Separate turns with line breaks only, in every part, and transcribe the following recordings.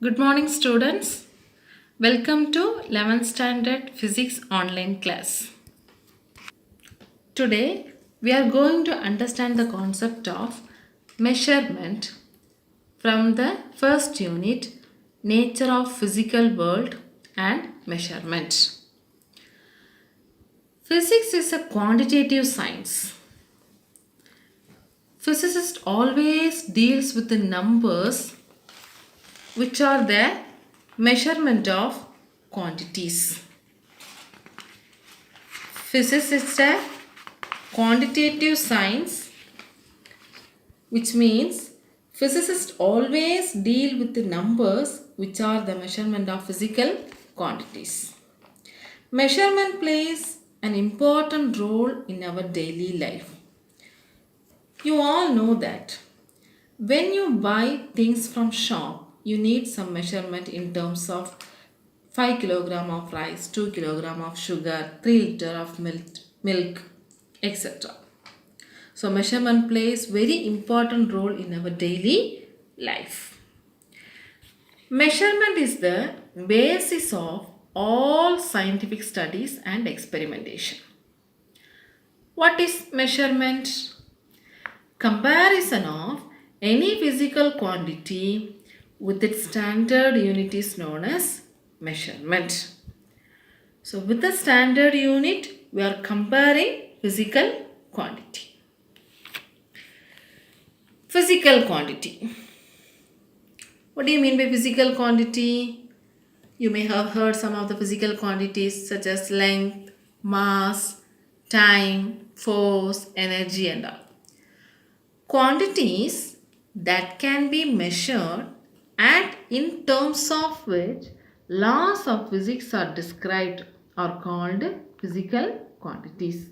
Good morning, students. Welcome to 11th Standard Physics online class. Today, we are going to understand the concept of measurement from the first unit, Nature of Physical World and Measurement. Physics is a quantitative science. Physicists always deals with the numbers which are the measurement of quantities. Physics is a quantitative science, which means physicists always deal with the numbers which are the measurement of physical quantities. Measurement plays an important role in our daily life. You all know that when you buy things from shop, you need some measurement in terms of 5 kilogram of rice, 2 kilogram of sugar, 3 liter of milk, etc. So measurement plays very important role in our daily life. Measurement is the basis of all scientific studies and experimentation. What is measurement? Comparison of any physical quantity with its standard unit is known as measurement. So with the standard unit, we are comparing physical quantity. Physical quantity. What do you mean by physical quantity? You may have heard some of the physical quantities such as length, mass, time, force, energy and all. Quantities that can be measured and in terms of which laws of physics are described are called physical quantities.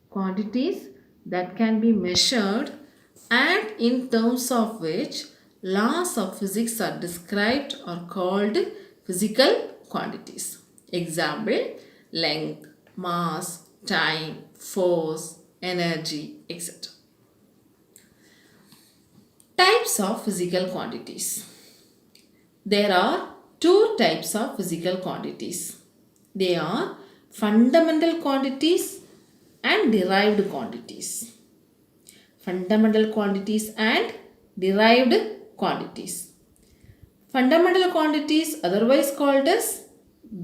Quantities that can be measured and in terms of which laws of physics are described are called physical quantities. Example, length, mass, time, force, energy, etc. Types of physical quantities. There are two types of physical quantities. They are fundamental quantities and derived quantities. Fundamental quantities and derived quantities. Fundamental quantities otherwise called as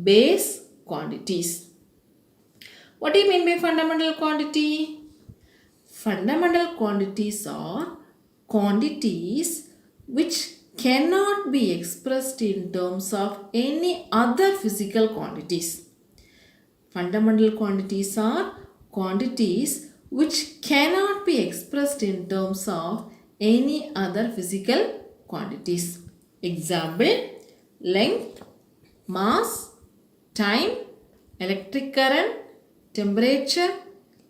base quantities. What do you mean by fundamental quantity? Fundamental quantities are quantities which cannot be expressed in terms of any other physical quantities. Fundamental quantities are quantities which cannot be expressed in terms of any other physical quantities. Example, length, mass, time, electric current, temperature,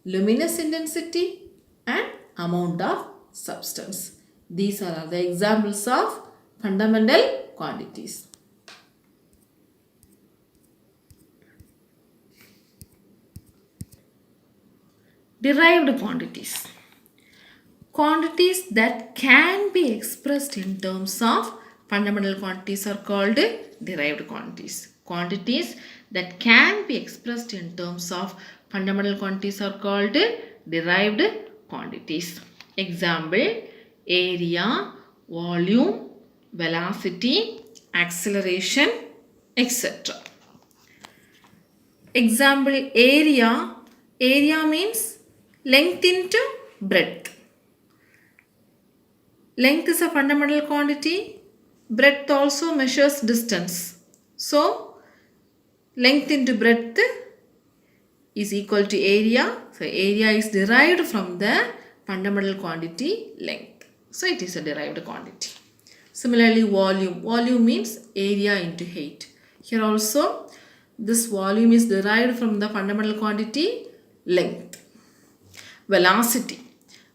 luminous intensity and amount of substance. These are the examples of fundamental quantities. Derived quantities. Quantities that can be expressed in terms of fundamental quantities are called derived quantities. Quantities that can be expressed in terms of fundamental quantities are called derived quantities. Example, area, volume, velocity, acceleration, etc. Example, area. Area means length into breadth. Length is a fundamental quantity. Breadth also measures distance. So, length into breadth is equal to area. So, area is derived from the fundamental quantity length. So, it is a derived quantity. Similarly, volume. Volume means area into height. Here also, this volume is derived from the fundamental quantity length. Velocity.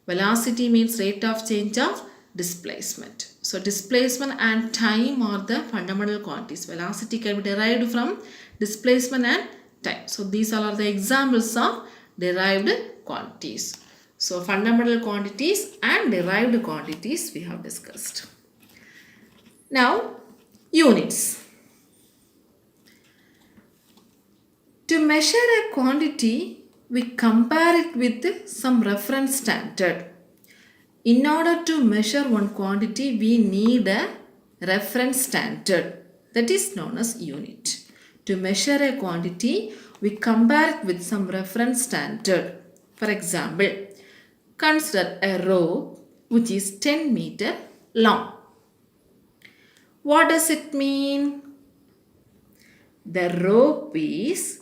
Velocity means rate of change of displacement. So, displacement and time are the fundamental quantities. Velocity can be derived from displacement and time. So, these all are the examples of derived quantities. So, fundamental quantities and derived quantities we have discussed. Now, Units. To measure a quantity, we compare it with some reference standard. In order to measure one quantity, we need a reference standard that is known as unit. To measure a quantity, we compare it with some reference standard. For example, consider a rope which is 10 meter long. What does it mean? The rope is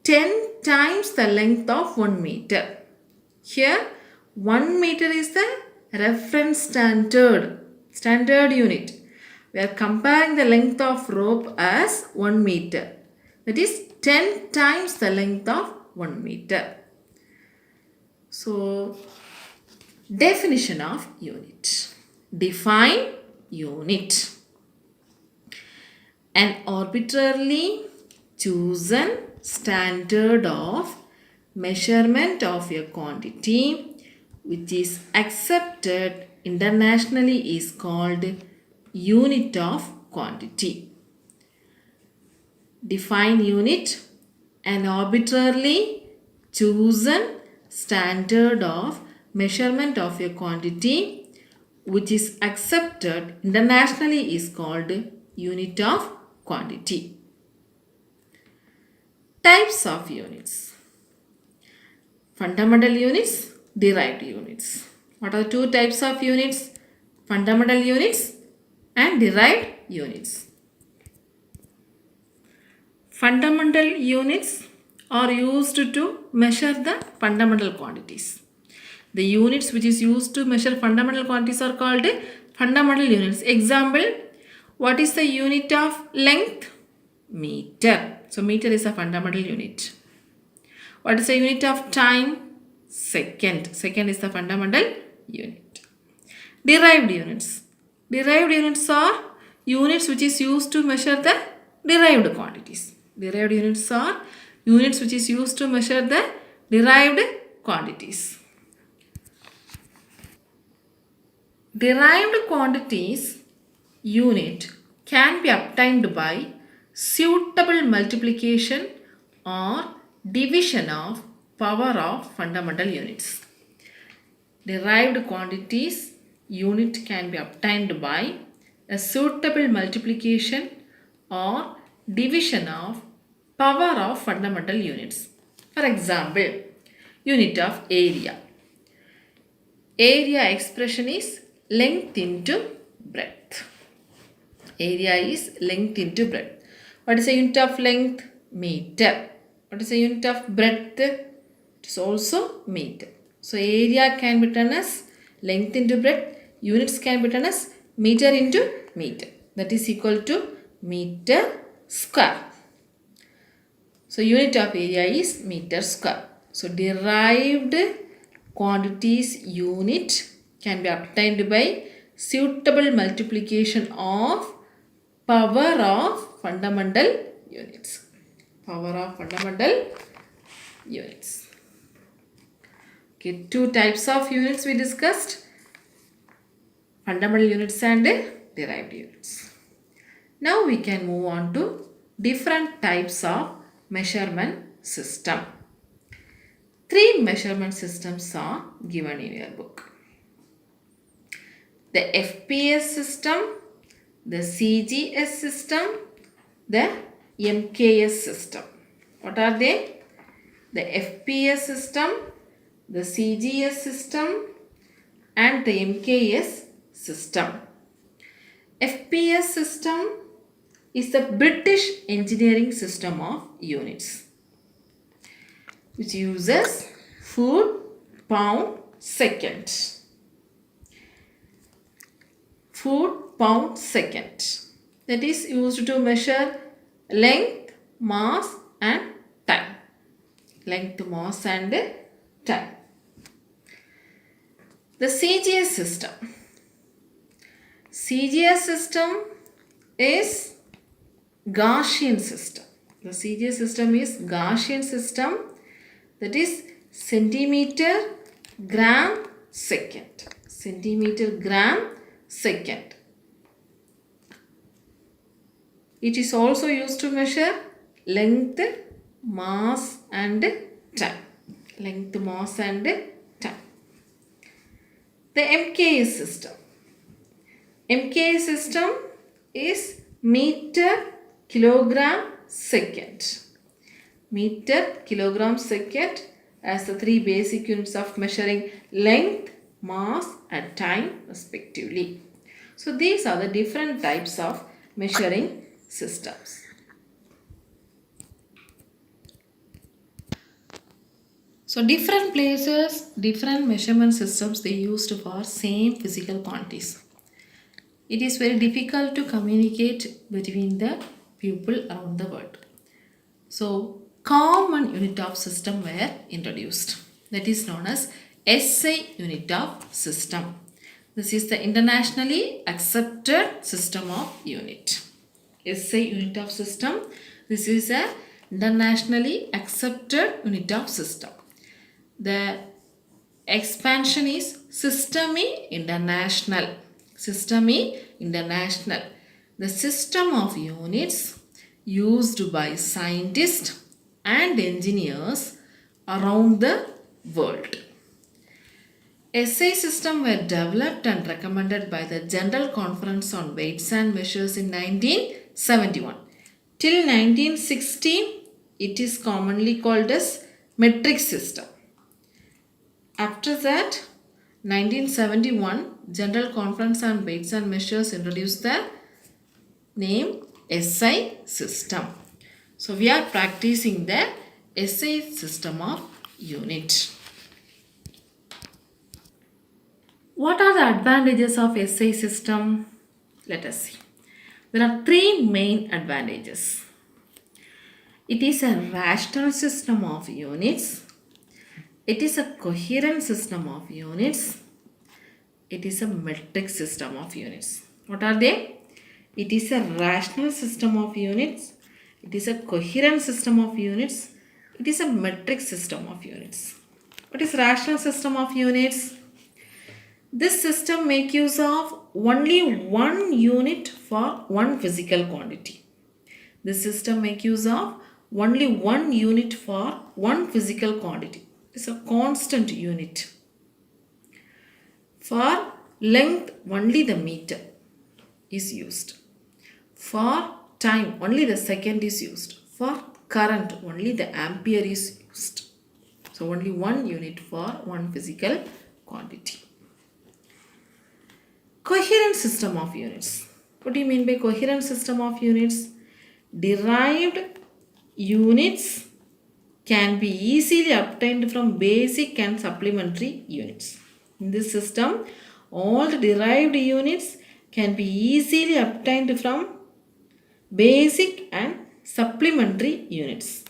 10 times the length of 1 meter. Here 1 meter is the reference standard unit. We are comparing the length of rope as 1 meter. That is 10 times the length of 1 meter. So, definition of unit. Define unit. An arbitrarily chosen standard of measurement of a quantity which is accepted internationally is called unit of quantity. Define unit. An arbitrarily chosen standard of measurement of a quantity which is accepted internationally is called unit of quantity. Types of units. Fundamental units, derived units. What are the two types of units? Fundamental units and derived units. Fundamental units are used to measure the fundamental quantities. The units which is used to measure fundamental quantities are called fundamental units. Example, what is the unit of length? Meter. So, meter is a fundamental unit. What is the unit of time? Second. Second is the fundamental unit. Derived units. Derived units are units which is used to measure the derived quantities. Derived units are units which is used to measure the derived quantities. Derived quantities unit can be obtained by suitable multiplication or division of power of fundamental units. Derived quantities unit can be obtained by a suitable multiplication or division of power of fundamental units. For example, unit of area. Area expression is length into breadth. Area is length into breadth. What is the unit of length? Meter. What is the unit of breadth? It is also meter. So, area can be written as length into breadth. Units can be written as meter into meter. That is equal to meter square. So, unit of area is meter square. So, derived quantities unit can be obtained by suitable multiplication of power of fundamental units. Power of fundamental units. Okay, two types of units we discussed. Fundamental units and derived units. Now we can move on to different types of measurement system. 3 measurement systems are given in your book. The FPS system, the CGS system, the MKS system. What are they? The FPS system, the CGS system and the MKS system. FPS system is the British engineering system of units, which uses foot, pound, second. Foot, pound, second. That is used to measure length, mass and time. Length, mass and time. The CGS system. CGS system is Gaussian system. The CGS system is Gaussian system, that is centimeter, gram, second. Centimeter, gram, second. It is also used to measure length, mass and time. Length, mass and time. The MKS system. MKS system is meter, kilogram, second. Meter, kilogram, second as the three basic units of measuring length, mass and time respectively. So these are the different types of measuring systems. So different places, different measurement systems they used for same physical quantities. It is very difficult to communicate between the people around the world. So common unit of system were introduced. That is known as SI unit of system. This is the internationally accepted system of unit. SI unit of system. This is a internationally accepted unit of system. The expansion is Systemi International. Systemi International. The system of units used by scientists and engineers around the world. SI system were developed and recommended by the General Conference on Weights and Measures in 1971. Till 1916, it is commonly called as metric system. After that, 1971, General Conference on Weights and Measures introduced the name SI system. So we are practicing the SI system of unit. What are the advantages of SI system? Let us see. There are three main advantages. It is a rational system of units. It is a coherent system of units. It is a metric system of units. What are they? It is a rational system of units. It is a coherent system of units. It is a metric system of units. What is rational system of units? This system makes use of only one unit for one physical quantity. This system makes use of only one unit for one physical quantity. It's a constant unit. For length, only the meter is used. For time, only the second is used. For current, only the ampere is used. So only one unit for one physical quantity. Coherent system of units. What do you mean by coherent system of units? Derived units can be easily obtained from basic and supplementary units. In this system, all the derived units can be easily obtained from basic and supplementary units,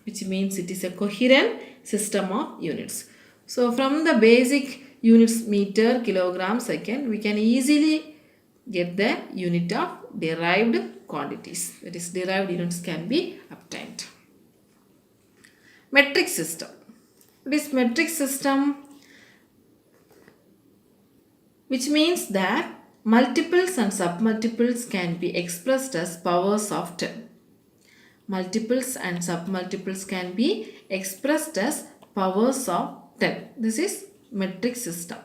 which means it is a coherent system of units. So from the basic units meter, kilogram, second, we can easily get the unit of derived quantities. That is, derived units can be obtained. Metric system. What is metric system? Which means that multiples and submultiples can be expressed as powers of 10. Multiples and submultiples can be expressed as powers of 10. This is metric system.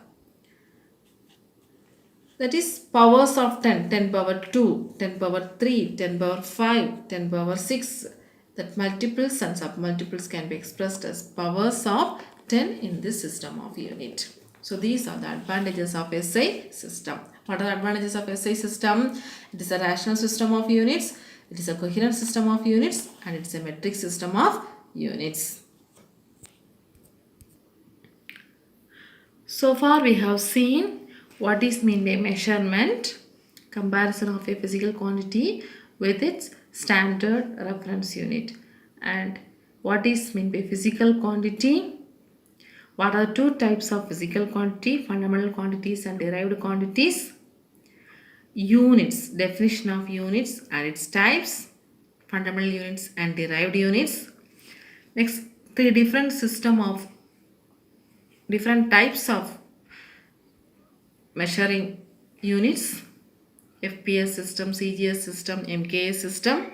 That is powers of 10. 10 power 2, 10 power 3, 10 power 5, 10 power 6. That multiples and submultiples can be expressed as powers of 10 in this system of unit. So these are the advantages of SI system. What are the advantages of SI system? It is a rational system of units. It is a coherent system of units. And it is a metric system of units. So far we have seen what is meant by measurement, comparison of a physical quantity with its standard reference unit, and what is meant by physical quantity. What are the two types of physical quantity? Fundamental quantities and derived quantities. Units, definition of units and its types. Fundamental units and derived units. Next, three different types of measuring units. FPS system, CGS system, MKS system,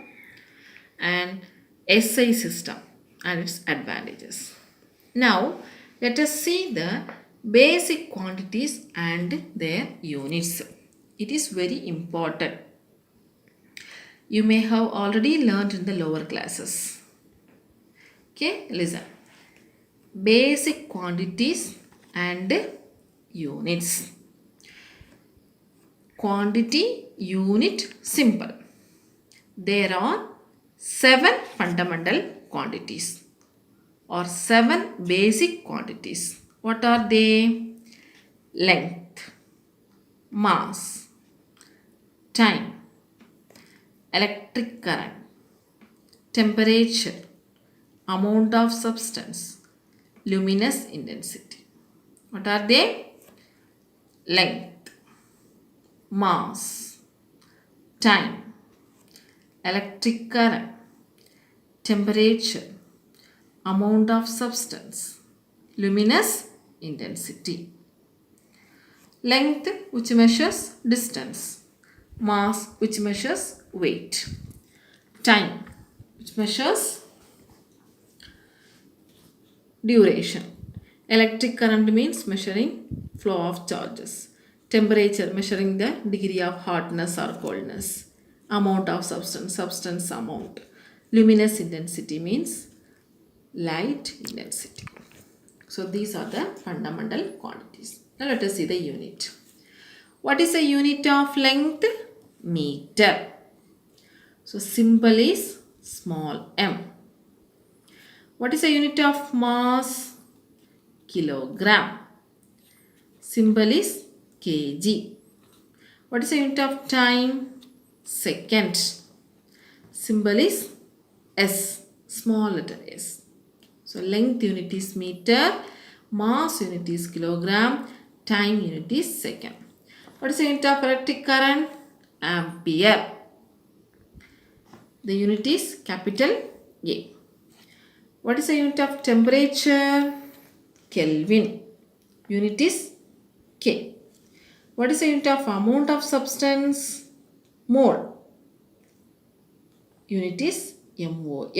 and SI system and its advantages. Now, let us see the basic quantities and their units. It is very important. You may have already learned in the lower classes. Okay, listen. Basic quantities and units. Quantity, unit, simple. There are 7 fundamental quantities or 7 basic quantities. What are they? Length, mass, time, electric current, temperature, amount of substance, luminous intensity. What are they? Length, mass, time, electric current, temperature, amount of substance, luminous intensity. Length, which measures distance. Mass, which measures weight. Time, which measures duration. Electric current means measuring flow of charges. Temperature, measuring the degree of hotness or coldness. Amount of substance, substance amount. Luminous intensity means light intensity. So these are the fundamental quantities. Now let us see the unit. What is a unit of length? Meter. So symbol is small m. What is a unit of mass? Kilogram. Symbol is kg. What is a unit of time? Second. Symbol is s, small letter s. So length unit is meter, mass unit is kilogram, time unit is second. What is the unit of electric current? Ampere. The unit is capital A. What is the unit of temperature? Kelvin. Unit is K. What is the unit of amount of substance? Mole. Unit is MOL.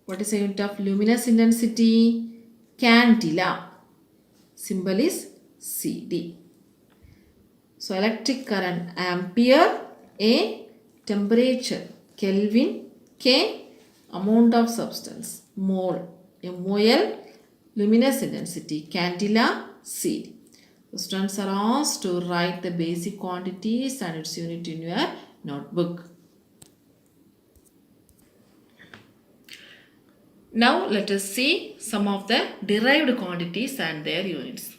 What is the unit of luminous intensity? Candela. Symbol is CD. So electric current ampere, A, temperature Kelvin, K, amount of substance mole, MOL, luminous intensity candela, CD. The students are asked to write the basic quantities and its unit in your notebook. Now let us see some of the derived quantities and their units.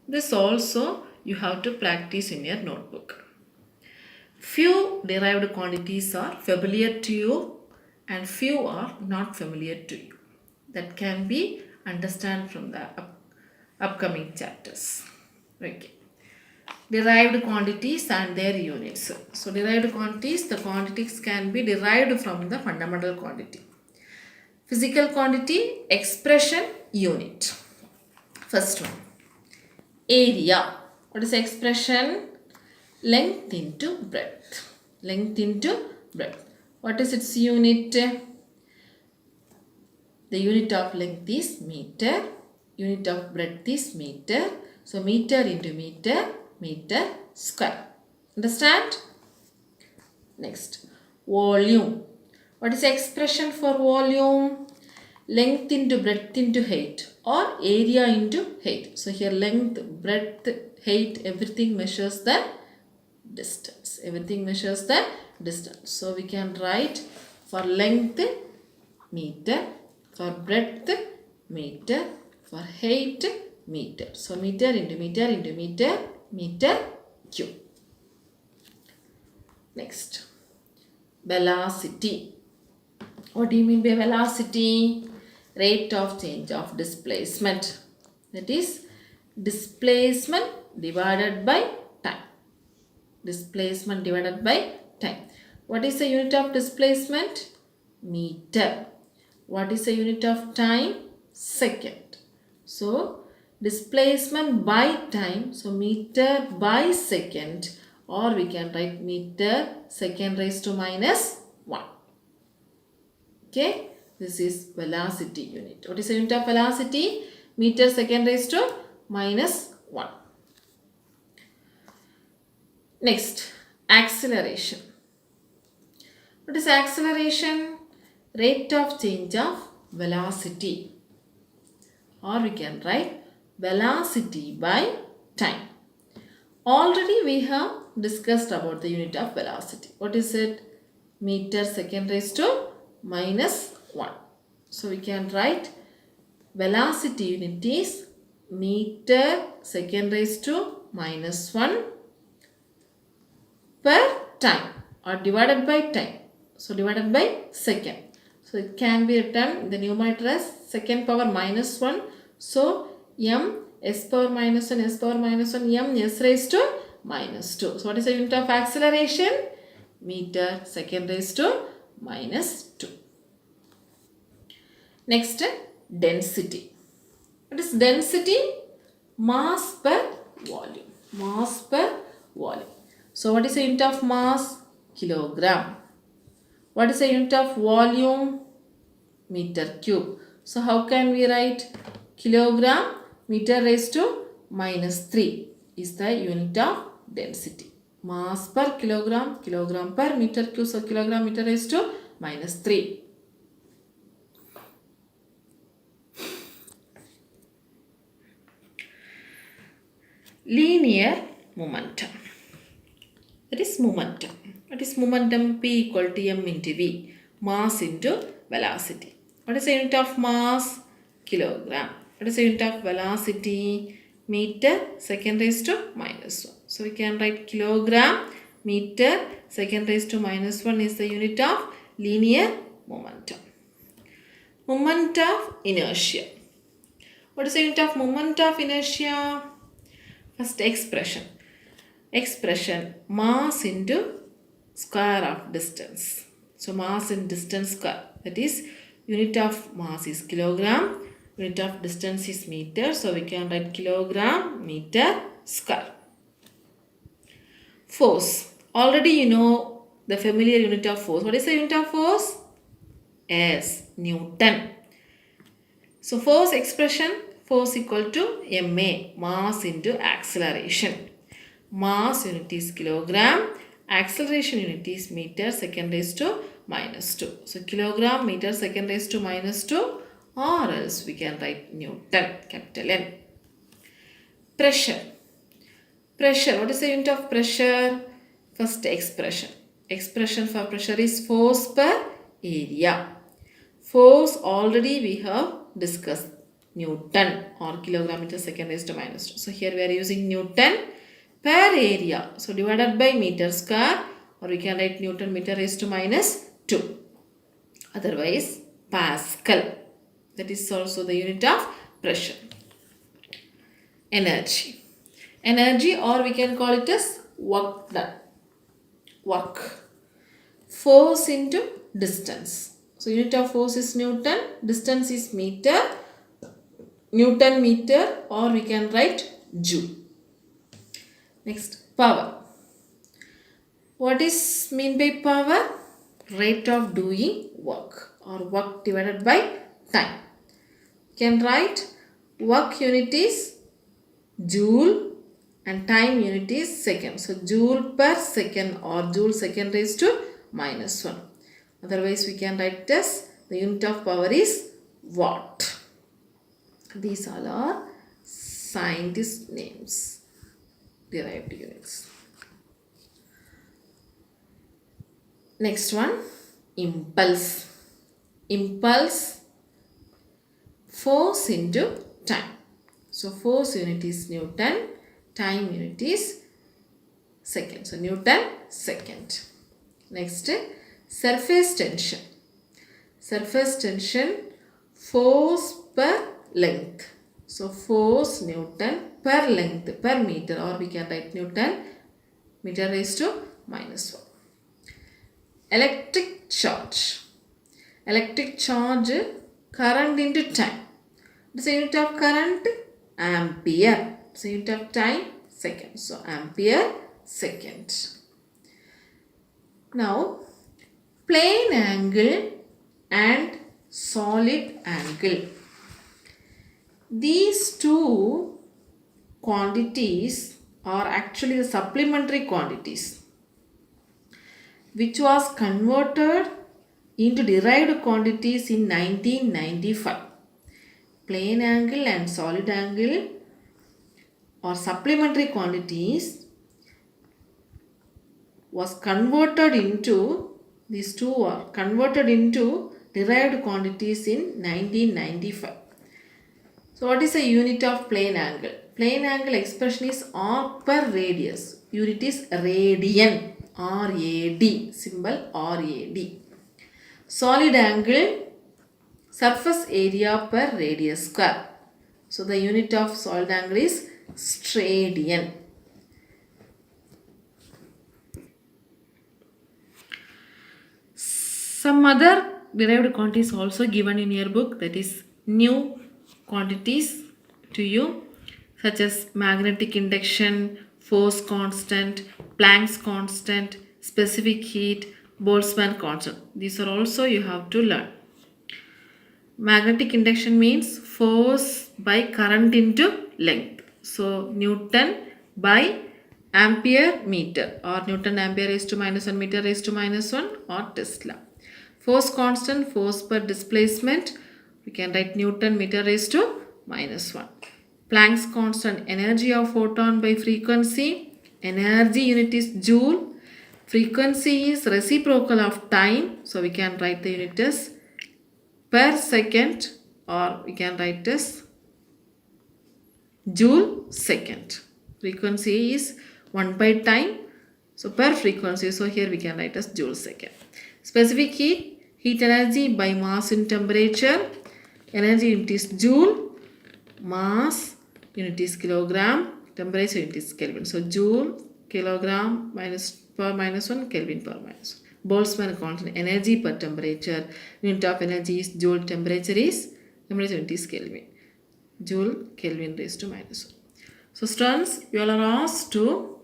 This also you have to practice in your notebook. Few derived quantities are familiar to you and few are not familiar to you. That can be understood from the upcoming chapters. Okay. Derived quantities and their units. So derived quantities, the quantities can be derived from the fundamental quantity. Physical quantity, expression, unit. First one, area. What is the expression? Length into breadth. Length into breadth. What is its unit? The unit of length is meter. Unit of breadth is meter. So meter into meter, meter square. Understand? Next, volume. What is the expression for volume? Length into breadth into height or area into height. So here length, breadth, height, everything measures the distance. Everything measures the distance. So we can write for length meter, for breadth meter, for height meter. So meter into meter into meter, meter cube. Next, velocity. What do you mean by velocity? Rate of change of displacement. That is displacement divided by time. Displacement divided by time. What is the unit of displacement? Meter. What is the unit of time? Second. So displacement by time. So meter by second or we can write meter second raised to minus 1. Okay, this is velocity unit. What is the unit of velocity? Meter second raised to minus 1. Next, acceleration. What is acceleration? Rate of change of velocity, or we can write velocity by time. Already we have discussed about the unit of velocity. What is it? Meter second raised to minus 1. So we can write velocity unit is meter second raised to minus 1 per time, or divided by time. So divided by second. So it can be written in the numerator as second power minus 1. So m s power minus 1 s power minus 1 m s raised to minus 2. So what is the unit of acceleration? Meter second raised to minus 2. Next, density. What is density? Mass per volume. Mass per volume. So what is the unit of mass? Kilogram. What is the unit of volume? Meter cube. So how can we write? Kilogram meter raised to minus 3 is the unit of density. Mass per kilogram, kilogram per meter cube. So kilogram meter raised to minus 3. Linear momentum. That is momentum. What is momentum? P equal to m into v. Mass into velocity. What is the unit of mass? Kilogram. What is the unit of velocity? Meter second raised to minus 1. So we can write kilogram meter second raised to minus 1 is the unit of linear momentum. Moment of inertia. What is the unit of moment of inertia? First expression. Expression mass into square of distance. So mass in distance square. That is unit of mass is kilogram. Unit of distance is meter. So we can write kilogram meter square. Force. Already you know the familiar unit of force. What is the unit of force? S. Newton. So force expression. Force equal to ma. Mass into acceleration. Mass unit is kilogram. Acceleration unit is meter second raised to minus 2. So kilogram meter second raised to minus 2, or else we can write Newton, capital N. Pressure. Pressure. What is the unit of pressure? First expression. Expression for pressure is force per area. Force already we have discussed. Newton or kilogram meter second raised to minus 2. So here we are using Newton per area. So divided by meter square, or we can write Newton meter raised to minus 2. Otherwise Pascal. That is also the unit of pressure. Energy. Energy, or we can call it as work done. Work. Force into distance. So unit of force is Newton. Distance is meter. Newton meter, or we can write joule. Next, power. What is mean by power? Rate of doing work, or work divided by time. Can write work unit is joule and time unit is second. So joule per second, or joule second raised to minus 1. Otherwise we can write this. The unit of power is watt. These all are scientist names, derived units. Next one, impulse. Impulse, force into time. So force unit is Newton, time unit is second. So Newton second. Next, surface tension. Surface tension, force per length. So force Newton per length per meter, or we can write Newton meter raised to minus 1. Electric charge. Electric charge, current into time. What is the unit of current? Ampere. So unit of time, second. So ampere second. Now, plane angle and solid angle. These two quantities are actually the supplementary quantities which was converted into derived quantities in 1995. Plane angle and solid angle are supplementary quantities was converted into, these two are converted into derived quantities in 1995. So what is the unit of plane angle? Plane angle expression is arc per radius. Unit is radian. R-A-D. Symbol R-A-D. Solid angle, surface area per radius square. So the unit of solid angle is stradian. Some other derived quantities also given in your book, that is new quantities to you, such as magnetic induction, force constant, Planck's constant, specific heat, Boltzmann constant. These are also you have to learn. Magnetic induction means force by current into length. So Newton by ampere meter, or Newton ampere raised to minus 1 meter raised to minus 1, or Tesla. Force constant, force per displacement, we can write Newton meter raised to minus 1. Planck's constant, energy of photon by frequency, energy unit is joule, frequency is reciprocal of time, so we can write the unit as per second, or we can write as joule second. Frequency is 1 by time, so per frequency, so here we can write as joule second. Specific heat, heat energy by mass in temperature, energy unit is joule, mass unit is kilogram, temperature unit is Kelvin. So joule, kilogram minus per minus 1, Kelvin per minus 1. Boltzmann constant, energy per temperature, unit of energy is joule, temperature unit is Kelvin. Joule, Kelvin raised to minus 1. So students, you all are asked to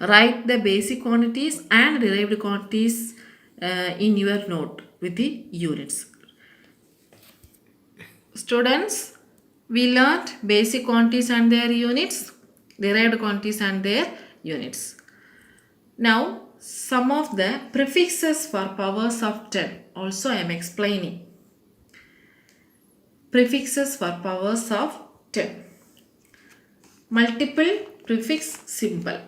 write the basic quantities and derived quantities in your note with the units. Students, we learnt basic quantities and their units, derived quantities and their units. Now, some of the prefixes for powers of 10 also I am explaining. Prefixes for powers of 10. Multiple prefix symbol.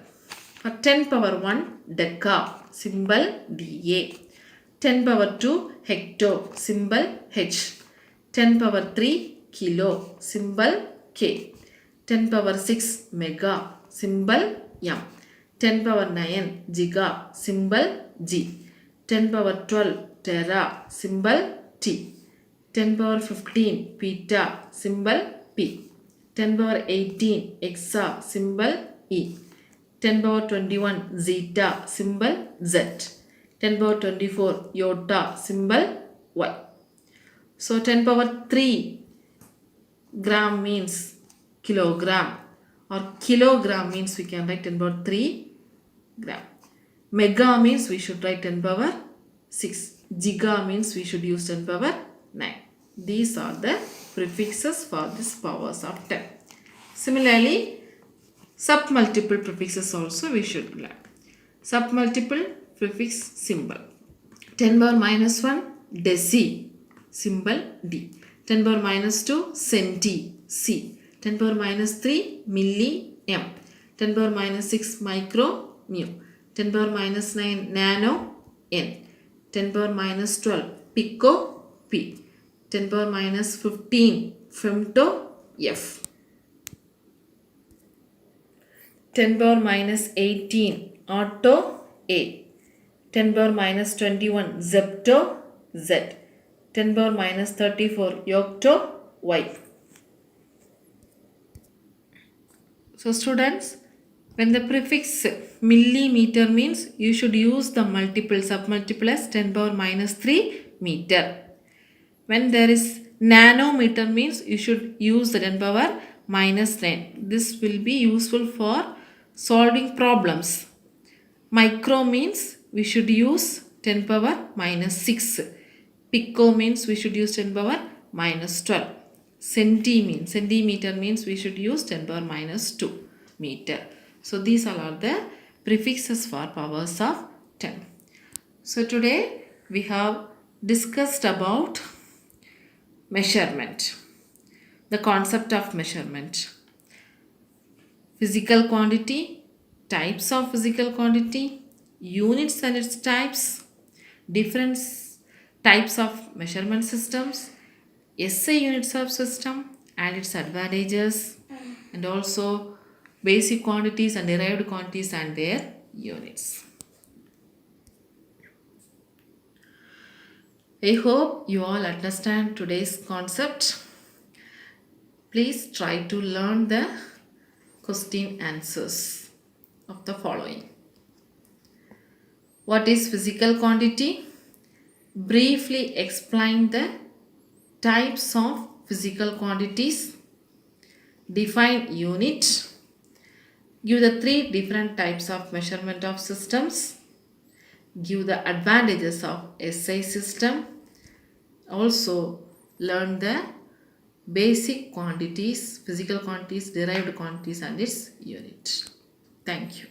For 10 power 1, deca, symbol DA. 10 power 2, hecto, symbol H. 10 power 3, kilo, symbol K. 10 power 6, mega, symbol M. 10 power 9, giga, symbol G. 10 power 12, tera, symbol T. 10 power 15, peta, symbol P. 10 power 18, exa, symbol E. 10 power 21, zeta, symbol Z. 10 power 24, iota, symbol Y. So 10 power 3 gram means kilogram, or kilogram means we can write 10 power 3 gram. Mega means we should write 10 power 6. Giga means we should use 10 power 9. These are the prefixes for this powers of 10. Similarly, submultiple prefixes also we should learn. Submultiple prefix symbol. 10 power minus 1, deci, symbol D. 10 power minus 2, centi, C. 10 power minus 3, milli, M. 10 power minus 6, micro, mu. 10 power minus 9, nano, N. 10 power minus 12, pico, P. 10 power minus 15, femto, F. 10 power minus 18, auto, A. 10 power minus 21, zepto, Z. 10 power minus 34, yocto, Y. So students, when the prefix millimeter means, you should use the multiple, submultiple as 10 power minus 3 meter. When there is nanometer means, you should use the 10 power minus 9. This will be useful for Solving problems. Micro means we should use 10 power minus 6. Pico means we should use 10 power minus 12. Centimeter means we should use 10 power minus 2 meter. So these all are the prefixes for powers of 10. So today we have discussed about measurement, the concept of measurement, physical quantity, types of physical quantity, units and its types, different types of measurement systems, SI units of system and its advantages, and also basic quantities and derived quantities and their units. I hope you all understand today's concept. Please try to learn the question answers of the following. What is physical quantity? Briefly explain the types of physical quantities. Define unit. Give the 3 different types of measurement of systems. Give the advantages of SI system. Also learn the basic quantities, physical quantities, derived quantities and its unit. Thank you.